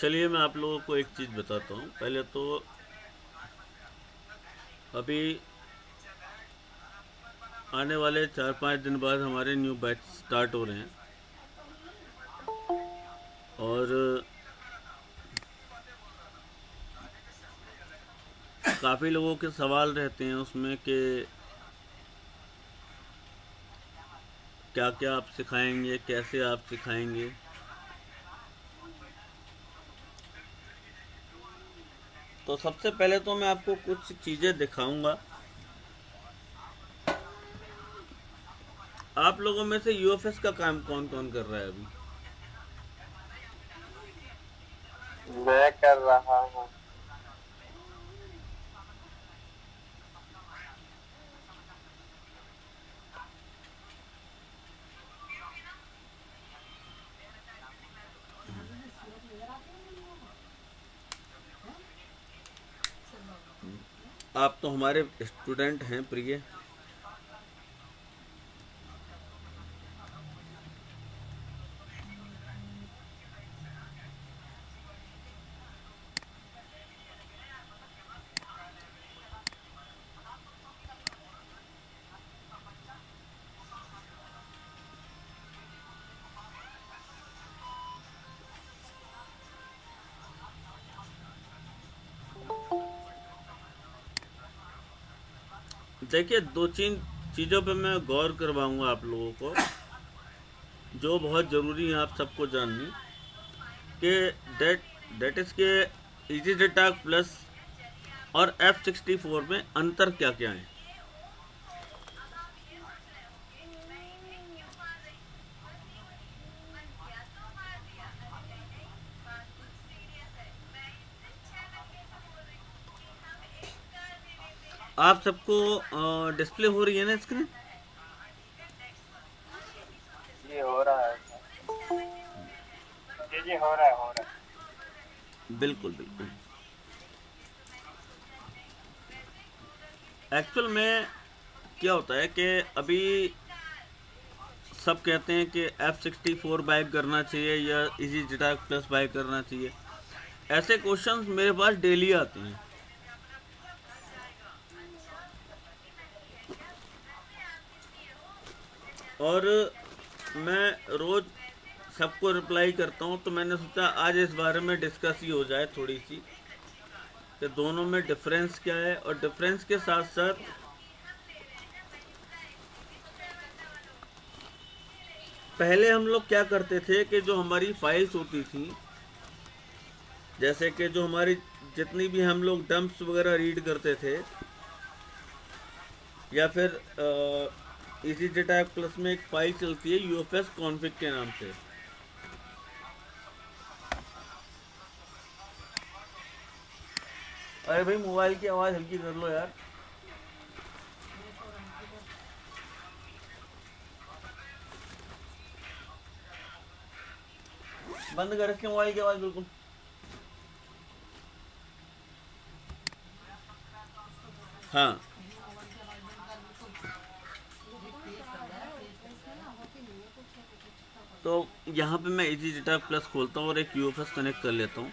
चलिए मैं आप लोगों को एक चीज़ बताता हूँ। पहले तो अभी आने वाले 4-5 दिन बाद हमारे न्यू बैच स्टार्ट हो रहे हैं और काफ़ी लोगों के सवाल रहते हैं उसमें कि क्या क्या आप सिखाएंगे, कैसे आप सिखाएंगे। तो सबसे पहले तो मैं आपको कुछ चीज़ें दिखाऊंगा। आप लोगों में से यूएफएस का काम कौन कौन कर रहा है अभी? मैं कर रहा हूँ। आप तो हमारे स्टूडेंट हैं प्रिय। देखिए, दो तीन चीज़ों पे मैं गौर करवाऊंगा आप लोगों को, जो बहुत ज़रूरी है आप सबको जाननी। कि डेट डेट इज़ के इजी डेटा प्लस और F64 में अंतर क्या क्या है। आप सबको डिस्प्ले हो रही है ना स्क्रीन? जी हो रहा है सर। जी जी हो रहा है, हो रहा है। बिल्कुल बिल्कुल। एक्चुअल में क्या होता है कि अभी सब कहते हैं कि F64 बाय करना चाहिए या इजी डेटा प्लस बाय करना चाहिए। ऐसे क्वेश्चंस मेरे पास डेली आते हैं और मैं रोज़ सबको रिप्लाई करता हूँ। तो मैंने सोचा आज इस बारे में डिस्कस ही हो जाए थोड़ी सी, कि दोनों में डिफरेंस क्या है, और डिफरेंस के साथ साथ पहले हम लोग क्या करते थे कि जो हमारी फाइल्स होती थी, जैसे कि जो हमारी जितनी भी हम लोग डंप्स वगैरह रीड करते थे, या फिर इजी डेटा प्लस में एक फाइल चलती है यूएफएस कॉन्फ़िग के नाम से। अरे भाई मोबाइल की आवाज़ हल्की कर लो यार। बंद कर इसके मोबाइल की आवाज़ बिल्कुल। हाँ, तो यहाँ पे मैं इजी डेटा प्लस खोलता हूँ और एक यूएफएस कनेक्ट कर लेता हूँ।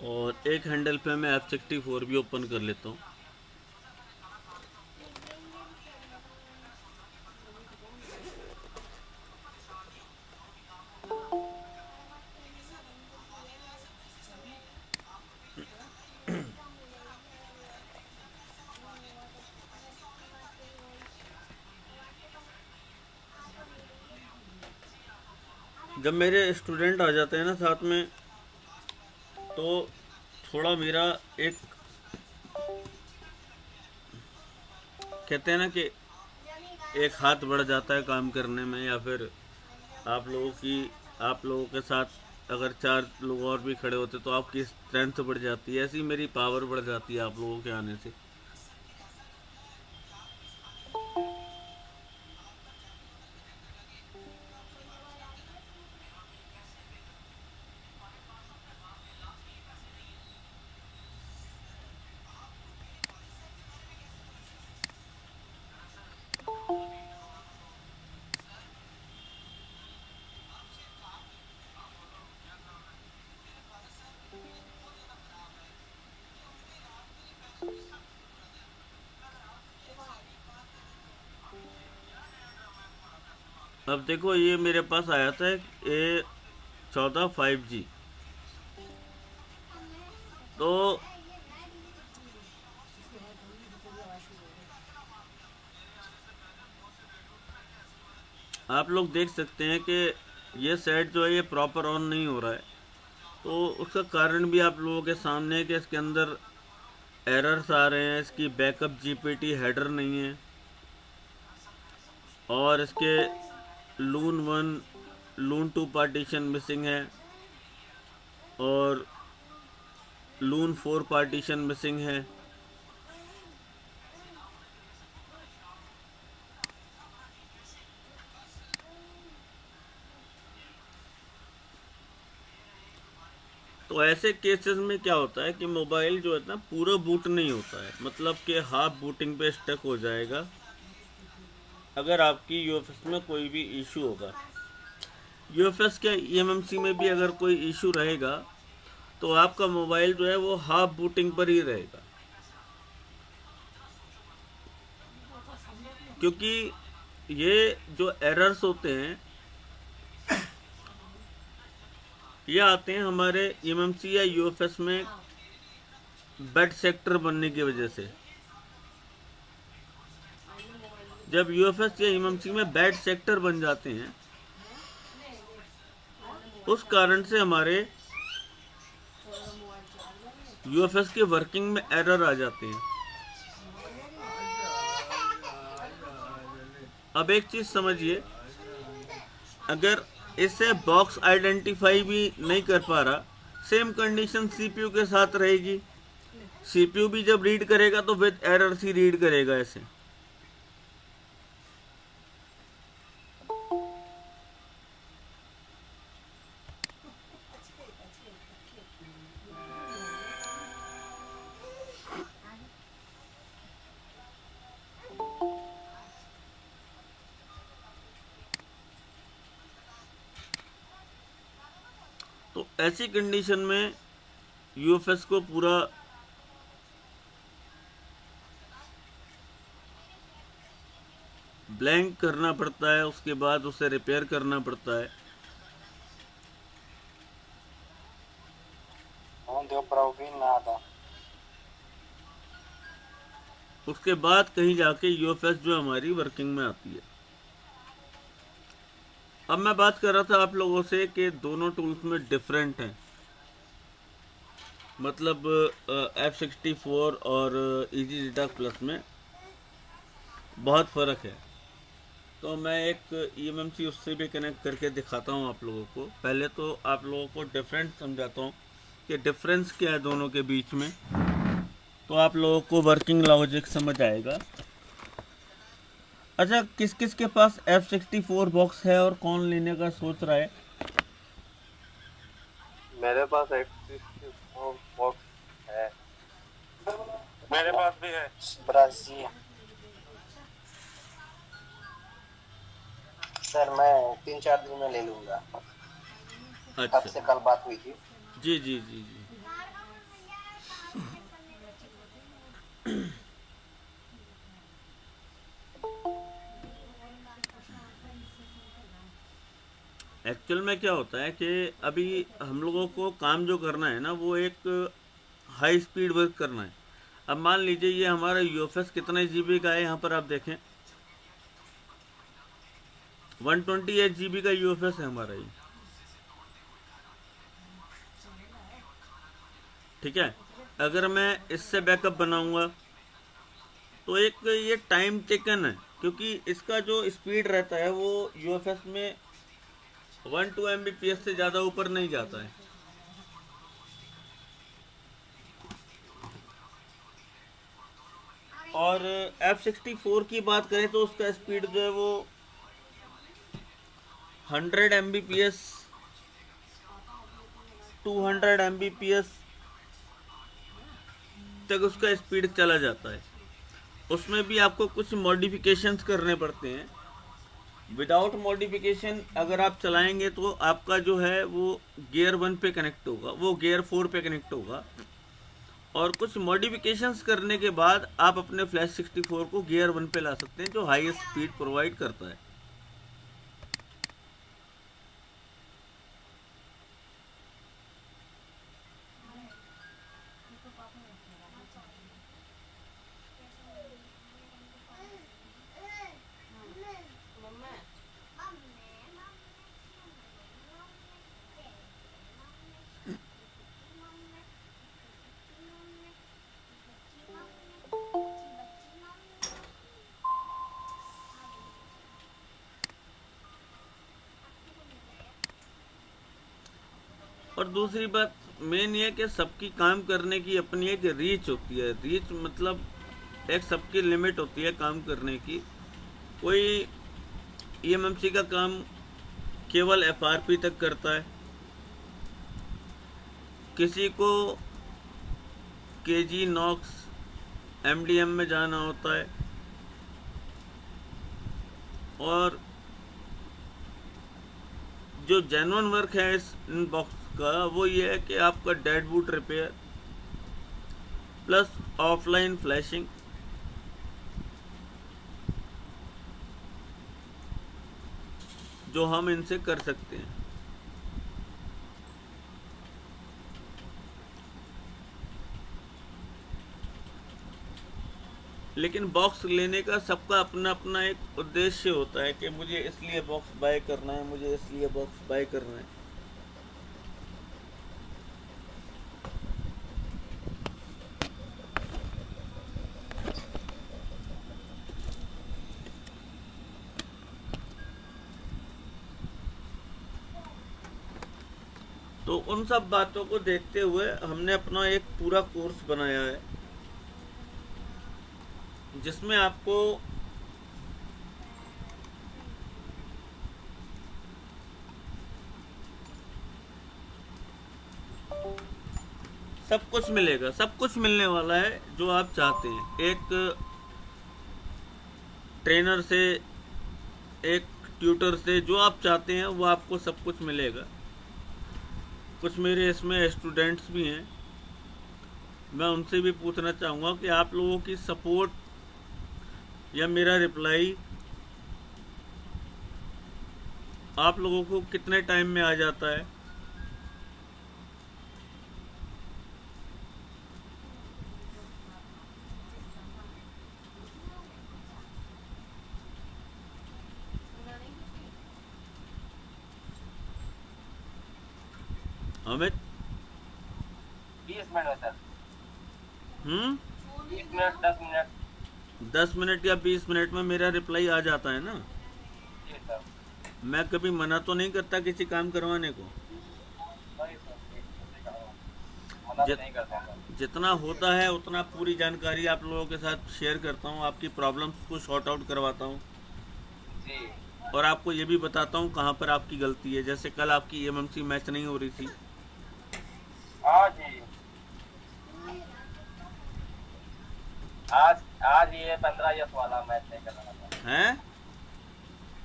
और एक हैंडल पे मैं F64 भी ओपन कर लेता हूँ। जब मेरे स्टूडेंट आ जाते हैं ना साथ में, तो थोड़ा मेरा एक, कहते हैं ना कि एक हाथ बढ़ जाता है काम करने में, या फिर आप लोगों के साथ अगर 4 लोग और भी खड़े होते तो आपकी स्ट्रेंथ बढ़ जाती है। ऐसी मेरी पावर बढ़ जाती है आप लोगों के आने से। अब देखो, ये मेरे पास आया था A14 5G। तो आप लोग देख सकते हैं कि ये सेट जो है ये प्रॉपर ऑन नहीं हो रहा है। तो उसका कारण भी आप लोगों के सामने है कि इसके अंदर एरर्स आ रहे हैं, इसकी बैकअप जीपीटी हेडर नहीं है, और इसके लून 1 लून 2 पार्टीशन मिसिंग है, और लून 4 पार्टीशन मिसिंग है। तो ऐसे केसेस में क्या होता है कि मोबाइल जो है ना पूरा बूट नहीं होता है, मतलब कि हाफ बूटिंग पे स्टक हो जाएगा अगर आपकी यूएफएस में कोई भी इशू होगा। यूएफएस के ईएमएमसी में भी अगर कोई इशू रहेगा तो आपका मोबाइल जो है वो हाफ बूटिंग पर ही रहेगा, क्योंकि ये जो एरर्स होते हैं ये आते हैं हमारे ईएमएमसी या यूएफएस में बेड सेक्टर बनने की वजह से। जब यूएफएस या ईएमएमसी में बैड सेक्टर बन जाते हैं उस कारण से हमारे यूएफएस की वर्किंग में एरर आ जाते हैं। अब एक चीज समझिए, अगर इससे बॉक्स आइडेंटिफाई भी नहीं कर पा रहा, सेम कंडीशन सीपीयू के साथ रहेगी। सीपीयू भी जब रीड करेगा तो विद एरर ही रीड करेगा ऐसे। तो ऐसी कंडीशन में यूएफएस को पूरा ब्लैंक करना पड़ता है, उसके बाद उसे रिपेयर करना पड़ता है। उसके बाद कहीं जाके यूएफएस जो हमारी वर्किंग में आती है। अब मैं बात कर रहा था आप लोगों से कि दोनों टूल्स में डिफरेंट हैं, मतलब F64 और इजी डेटा प्लस में बहुत फ़र्क है। तो मैं एक ईएमएमसी उससे भी कनेक्ट करके दिखाता हूँ आप लोगों को। पहले तो आप लोगों को डिफरेंट समझाता हूँ कि डिफरेंस क्या है दोनों के बीच में, तो आप लोगों को वर्किंग लॉजिक समझ आएगा। अच्छा, किस किस के पास F64 बॉक्स है और कौन लेने का सोच रहा है? मेरे पास F64 बॉक्स है। मेरे पास भी है। ब्राजील सर, मैं 3-4 दिन में ले लूंगा। अच्छा, आपसे कल बात हुई थी। जी जी जी जी। एक्चुअल में क्या होता है कि अभी हम लोगों को काम जो करना है ना वो एक हाई स्पीड वर्क करना है। अब मान लीजिए ये हमारा यूएफएस कितने जीबी का है, यहाँ पर आप देखें 128 जीबी का यूएफएस है हमारा ये, ठीक है। अगर मैं इससे बैकअप बनाऊंगा तो एक ये टाइम टेकन है क्योंकि इसका जो स्पीड रहता है वो यूएफएस में 1-2 Mbps से ज़्यादा ऊपर नहीं जाता है। और F64 की बात करें तो उसका स्पीड जो है वो 100 Mbps 200 Mbps तक उसका स्पीड चला जाता है। उसमें भी आपको कुछ मॉडिफिकेशंस करने पड़ते हैं। विदाउट मॉडिफिकेशन अगर आप चलाएंगे तो आपका जो है वो गियर 1 पे कनेक्ट होगा, वो गियर 4 पे कनेक्ट होगा। और कुछ मॉडिफिकेशंस करने के बाद आप अपने फ्लैश 64 को गियर 1 पे ला सकते हैं, जो हाई स्पीड प्रोवाइड करता है। और दूसरी बात मेन ये कि सबकी काम करने की अपनी एक रीच होती है। रीच मतलब एक सबकी लिमिट होती है काम करने की। कोई ईएमएमसी का काम केवल एफआरपी तक करता है, किसी को केजी नॉक्स एमडीएम में जाना होता है। और जो जेन्युइन वर्क है इस बॉक्स का वो ये है कि आपका dead boot repair plus offline flashing, जो हम इनसे कर सकते हैं। लेकिन बॉक्स लेने का सबका अपना अपना एक उद्देश्य होता है कि मुझे इसलिए बॉक्स बाय करना है, मुझे इसलिए बॉक्स बाय करना है। तो उन सब बातों को देखते हुए हमने अपना एक पूरा कोर्स बनाया है, जिसमें आपको सब कुछ मिलेगा, सब कुछ मिलने वाला है जो आप चाहते हैं। एक ट्रेनर से, एक ट्यूटर से, जो आप चाहते हैं वो आपको सब कुछ मिलेगा। कुछ मेरे इसमें स्टूडेंट्स भी हैं, मैं उनसे भी पूछना चाहूँगा कि आप लोगों की सपोर्ट या मेरा रिप्लाई आप लोगों को कितने टाइम में आ जाता है। अमित 20 मिनट में सर। 20 मिनट 10 मिनट 10 मिनट या 20 मिनट में मेरा रिप्लाई आ जाता है ना। जी सर। मैं कभी मना तो नहीं करता किसी काम करवाने को। नहीं सर, मना तो नहीं करता सर। जितना होता है उतना पूरी जानकारी आप लोगों के साथ शेयर करता हूँ, आपकी प्रॉब्लम्स को सॉर्ट आउट करवाता हूँ जी। और आपको ये भी बताता हूँ कहाँ पर आपकी गलती है। जैसे कल आपकी ईएमएमसी मैच नहीं हो रही थी। हाँ जी, आज ये 15 वाला मैच नहीं कर रहा था। हैं?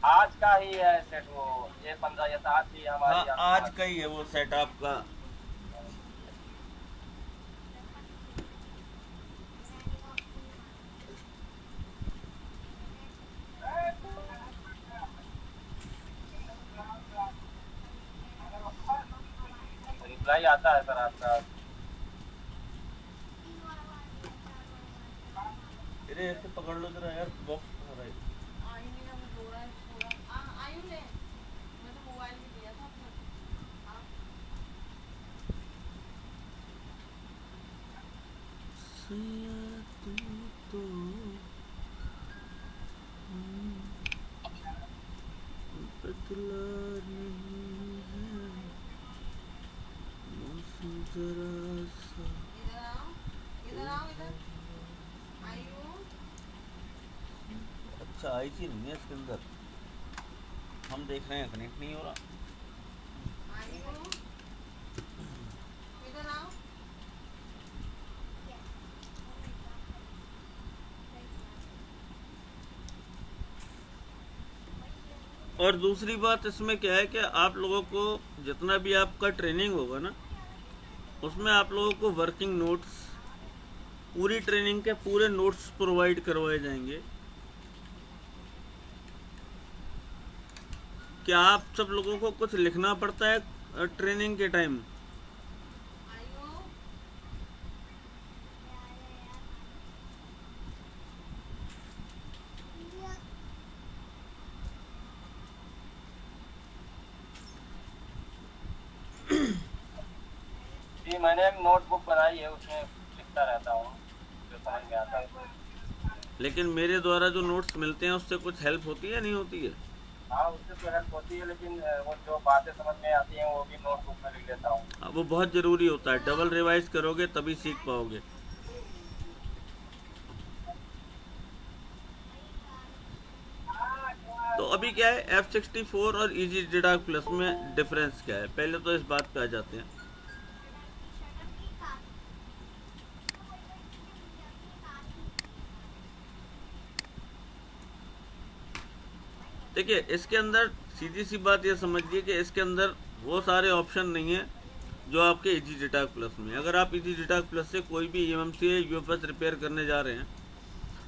आज का ही है सेट, वो ये 15 आज ही हमारी। हाँ, आज का ही है वो सेट आपका। रिप्लाई आता है सर आपका। अरे ऐसे पकड़ लो जरा यार, बॉक्स कहाँ रहा है? सैया तू तो निकला नहीं है मौसम जरा सा। अच्छा आई चीज नहीं है इसके अंदर, हम देख रहे हैं कनेक्ट नहीं हो रहा। और दूसरी बात इसमें क्या है कि आप लोगों को जितना भी आपका ट्रेनिंग होगा ना, उसमें आप लोगों को वर्किंग नोट्स, पूरी ट्रेनिंग के पूरे नोट्स प्रोवाइड करवाए जाएंगे। क्या आप सब लोगों को कुछ लिखना पड़ता है ट्रेनिंग के टाइम? जी मैंने एक नोटबुक बनाई है, उसमें लिखता रहता हूँ जो समझ में आता है। लेकिन मेरे द्वारा जो नोट्स मिलते हैं उससे कुछ हेल्प होती है नहीं होती है? हाँ उससे तो हेल्प होती है, लेकिन वो जो बातें समझ में आती हैं वो भी नोटबुक में लिख लेता हूँ। वो बहुत ज़रूरी होता है, डबल रिवाइज करोगे तभी सीख पाओगे। तो अभी क्या है F64 और इजी डिडाक प्लस में डिफरेंस क्या है, पहले तो इस बात पे आ जाते हैं। देखिए इसके अंदर सीधी सी बात ये समझिए कि इसके अंदर वो सारे ऑप्शन नहीं है जो आपके इजी डिडाक प्लस में। अगर आप इजी डिडाक प्लस से कोई भी EMMC या UFS रिपेयर करने जा रहे हैं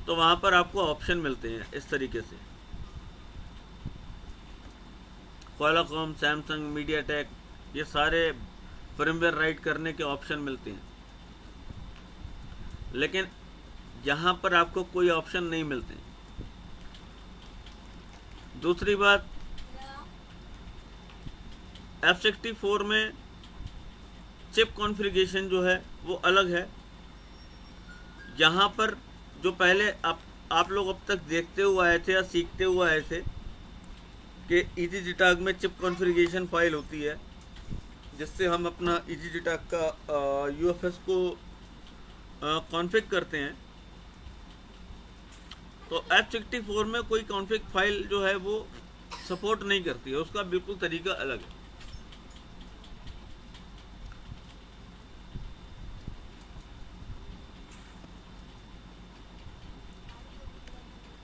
तो वहाँ पर आपको ऑप्शन मिलते हैं इस तरीके से, क्वालकॉम, सैमसंग, मीडियाटेक, ये सारे फर्मवेयर राइट करने के ऑप्शन मिलते हैं। लेकिन यहाँ पर आपको कोई ऑप्शन नहीं मिलते। दूसरी बात, F64 में चिप कॉन्फ़िगरेशन जो है वो अलग है। यहाँ पर जो पहले आप लोग अब तक देखते हुए आए थे या सीखते हुए आए थे कि इजी डिडाक में चिप कॉन्फ़िगरेशन फाइल होती है जिससे हम अपना इजी डिडाक का UFS को कॉन्फ़िग करते हैं। तो F64 में कोई कॉन्फ़िग फाइल जो है वो सपोर्ट नहीं करती है, उसका बिल्कुल तरीका अलग है।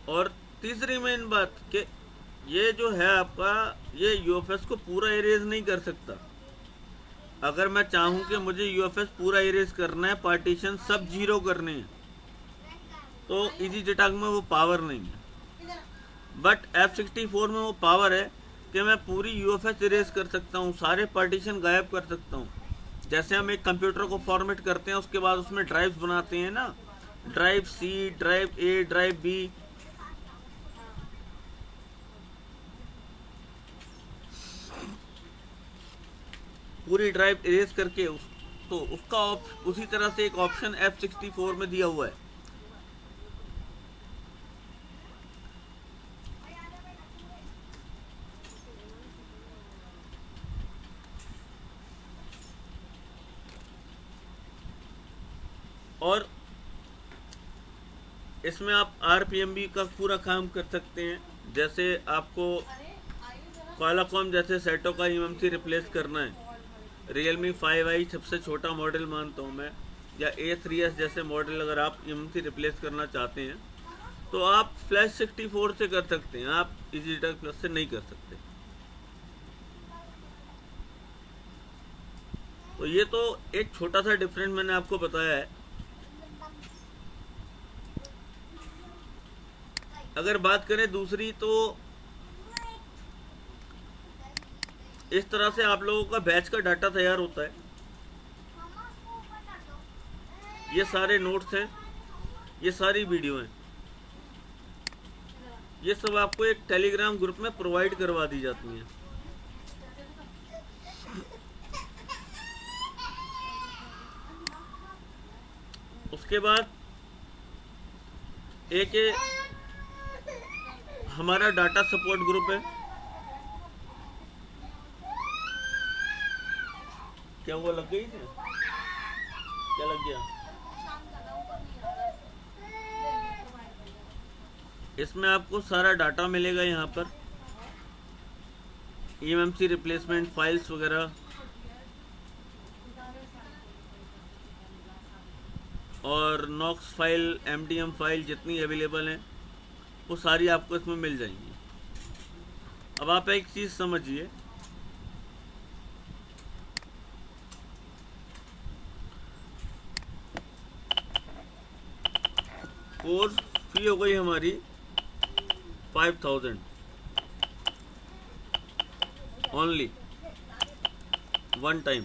और तीसरी मेन बात कि ये जो है आपका, ये UFS को पूरा इरेज नहीं कर सकता। अगर मैं चाहूँ कि मुझे UFS पूरा इरेज करना है, पार्टीशन सब जीरो करने हैं, तो इजी डिडाक में वो पावर नहीं है। बट F64 में वो पावर है कि मैं पूरी UFS इरेज कर सकता हूँ, सारे पार्टीशन गायब कर सकता हूँ। जैसे हम एक कंप्यूटर को फॉर्मेट करते हैं, उसके बाद उसमें ड्राइव्स बनाते हैं ना, drive C, drive A, drive B, पूरी ड्राइव इरेज करके तो उसका उसी तरह से एक ऑप्शन F64 में दिया हुआ है। और इसमें आप RPMB का पूरा काम कर सकते हैं। जैसे आपको क्वालकॉम जैसे सेटों का EMMC रिप्लेस करना है, Realme 5i सबसे छोटा मॉडल मानता हूँ मैं, या A3s जैसे मॉडल अगर आप EMMC रिप्लेस करना चाहते हैं तो आप फ्लैश 64 से कर सकते हैं, आप इजी डिडाक प्लस से नहीं कर सकते। तो ये तो एक छोटा सा डिफरेंस मैंने आपको बताया है। अगर बात करें दूसरी, तो इस तरह से आप लोगों का बैच का डाटा तैयार होता है। ये सारे नोट्स हैं, ये सारी वीडियो हैं, ये सब आपको एक टेलीग्राम ग्रुप में प्रोवाइड करवा दी जाती हैं। उसके बाद एक हमारा डाटा सपोर्ट ग्रुप है, क्या हुआ, लग गई थी? क्या लग गया? इसमें आपको सारा डाटा मिलेगा यहाँ पर, ईएमएमसी रिप्लेसमेंट फाइल्स वगैरह, और नॉक्स फाइल, एमडीएम फाइल जितनी अवेलेबल हैं वो सारी आपको इसमें मिल जाएंगी। अब आप एक चीज़ समझिए, कोर्स फी हो गई हमारी 5000 ओनली, वन टाइम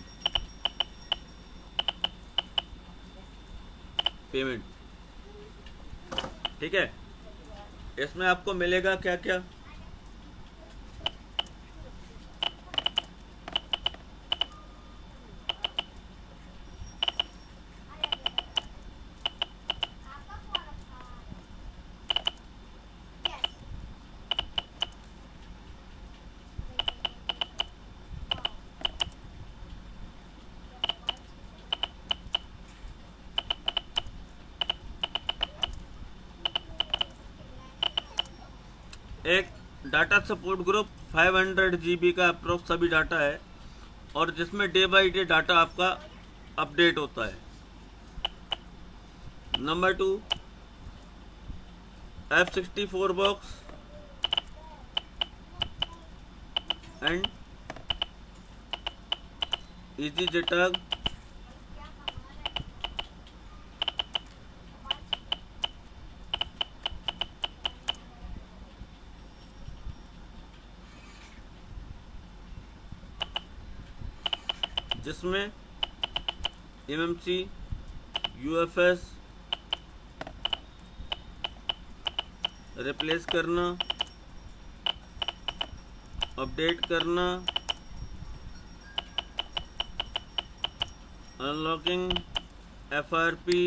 पेमेंट। ठीक है, इसमें आपको मिलेगा क्या क्या? एक डाटा सपोर्ट ग्रुप 500 GB का अप्रोक्स सभी डाटा है, और जिसमें डे बाई डे डाटा आपका अपडेट होता है। Number 2, F64 box and easy JTAG, जिसमें एमएमसी, यूएफएस रिप्लेस करना, अपडेट करना, अनलॉकिंग, एफआरपी,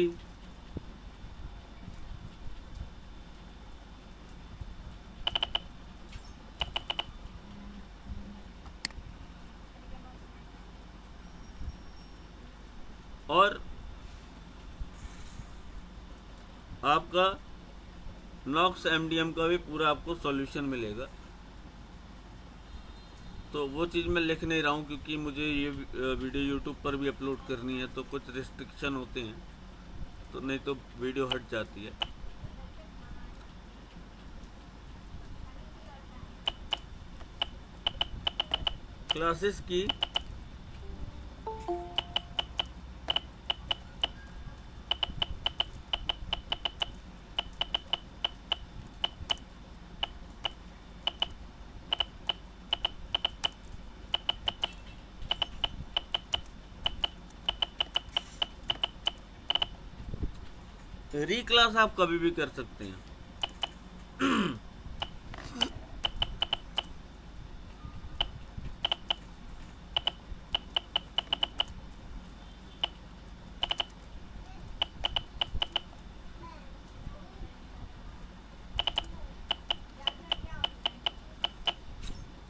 और आपका नॉक्स एमडीएम का भी पूरा आपको सॉल्यूशन मिलेगा। तो वो चीज़ मैं लिख नहीं रहा हूँ क्योंकि मुझे ये वीडियो यूट्यूब पर भी अपलोड करनी है, तो कुछ रिस्ट्रिक्शन होते हैं, तो नहीं तो वीडियो हट जाती है। क्लासेस की रीक्लास आप कभी भी कर सकते हैं।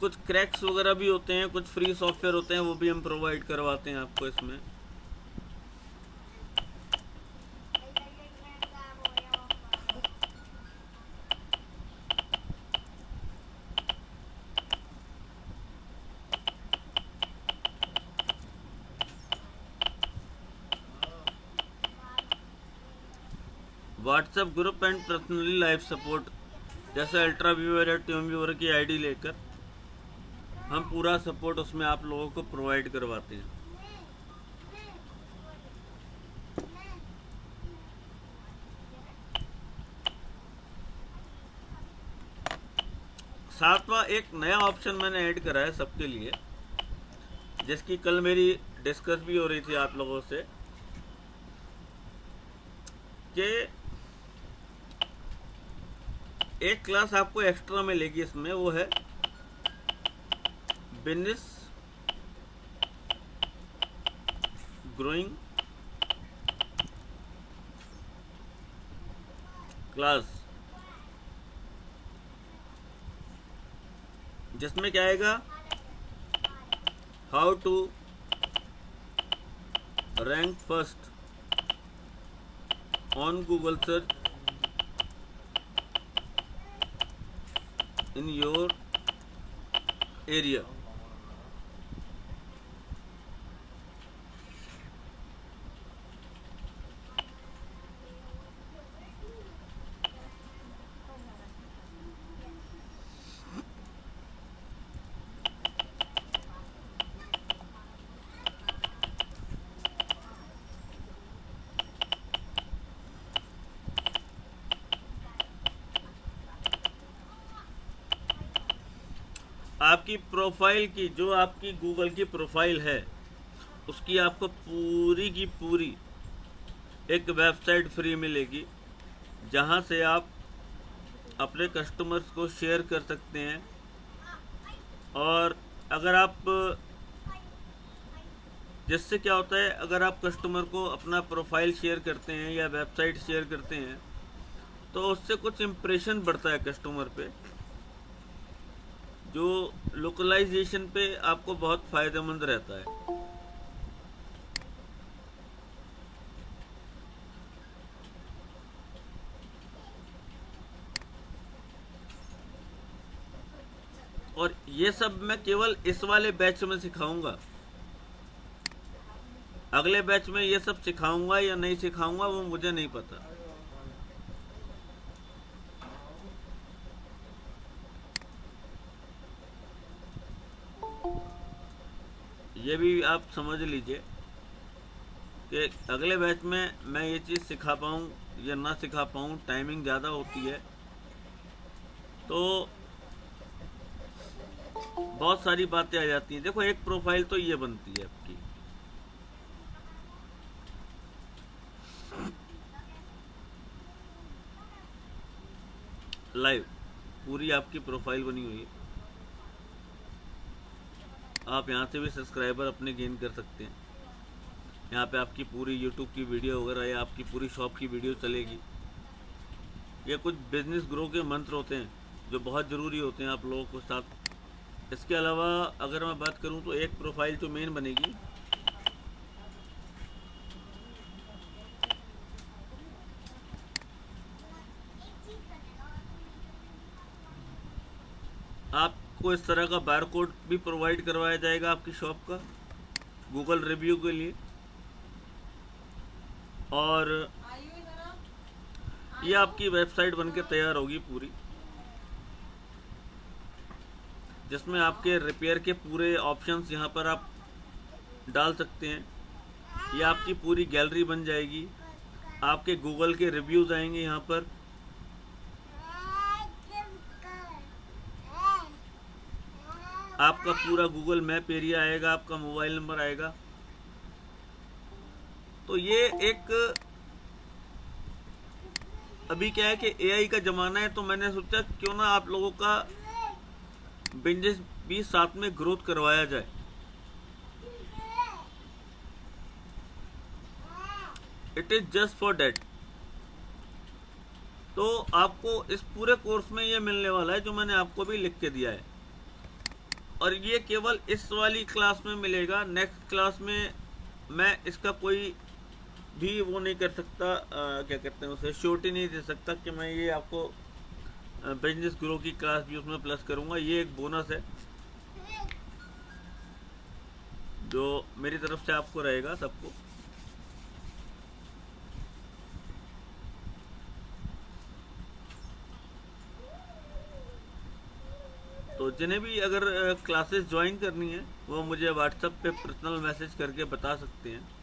कुछ क्रैक्स वगैरह भी होते हैं, कुछ फ्री सॉफ्टवेयर होते हैं, वो भी हम प्रोवाइड करवाते हैं आपको इसमें। WhatsApp group and personally live support, जैसे अल्ट्रा व्यूअर या ट्यूम व्यूअर की आईडी लेकर हम पूरा सपोर्ट उसमें आप लोगों को प्रोवाइड करवाते हैं। सातवां एक नया ऑप्शन मैंने ऐड करा है सबके लिए, जिसकी कल मेरी डिस्कस भी हो रही थी आप लोगों से, कि एक क्लास आपको एक्स्ट्रा मिलेगी इसमें, वो है बिजनेस ग्रोइंग क्लास, जिसमें क्या आएगा, how to rank first on Google search in your area. आपकी प्रोफाइल की, जो आपकी गूगल की प्रोफाइल है, उसकी आपको पूरी की पूरी एक वेबसाइट फ्री मिलेगी, जहां से आप अपने कस्टमर्स को शेयर कर सकते हैं। और अगर आप, जिससे क्या होता है, अगर आप कस्टमर को अपना प्रोफाइल शेयर करते हैं या वेबसाइट शेयर करते हैं, तो उससे कुछ इम्प्रेशन बढ़ता है कस्टमर पे, जो लोकलाइजेशन पे आपको बहुत फ़ायदेमंद रहता है। और ये सब मैं केवल इस वाले बैच में सिखाऊंगा। अगले बैच में ये सब सिखाऊंगा या नहीं सिखाऊंगा वो मुझे नहीं पता। ये भी आप समझ लीजिए कि अगले बैच में मैं ये चीज़ सिखा पाऊँ या ना सिखा पाऊँ, टाइमिंग ज़्यादा होती है, तो बहुत सारी बातें आ जाती हैं। देखो, एक प्रोफाइल तो ये बनती है आपकी, लाइव पूरी आपकी प्रोफाइल बनी हुई है। आप यहाँ से भी सब्सक्राइबर अपने गेन कर सकते हैं। यहाँ पे आपकी पूरी यूट्यूब की वीडियो वगैरह या आपकी पूरी शॉप की वीडियो चलेगी। ये कुछ बिजनेस ग्रो के मंत्र होते हैं जो बहुत ज़रूरी होते हैं आप लोगों के साथ। इसके अलावा अगर मैं बात करूँ तो एक प्रोफाइल जो मेन बनेगी, आपको इस तरह का बारकोड भी प्रोवाइड करवाया जाएगा आपकी शॉप का गूगल रिव्यू के लिए, और ये आपकी वेबसाइट बनके तैयार होगी पूरी, जिसमें आपके रिपेयर के पूरे ऑप्शंस यहाँ पर आप डाल सकते हैं। ये आपकी पूरी गैलरी बन जाएगी, आपके गूगल के रिव्यूज़ आएंगे यहाँ पर, आपका पूरा गूगल मैप एरिया आएगा, आपका मोबाइल नंबर आएगा। तो ये एक, अभी क्या है कि एआई का ज़माना है, तो मैंने सोचा क्यों ना आप लोगों का बिजनेस भी साथ में ग्रोथ करवाया जाए। It is just for that. तो आपको इस पूरे कोर्स में ये मिलने वाला है जो मैंने आपको भी लिख के दिया है, और ये केवल इस वाली क्लास में मिलेगा। नेक्स्ट क्लास में मैं इसका कोई भी वो नहीं कर सकता, क्या कहते हैं उसे, श्योरिटी नहीं दे सकता कि मैं ये आपको बिजनेस ग्रो की क्लास भी उसमें प्लस करूँगा। ये एक बोनस है जो मेरी तरफ से आपको रहेगा सबको। तो जिन्हें भी अगर क्लासेस ज्वाइन करनी है वो मुझे व्हाट्सएप पे पर्सनल मैसेज करके बता सकते हैं।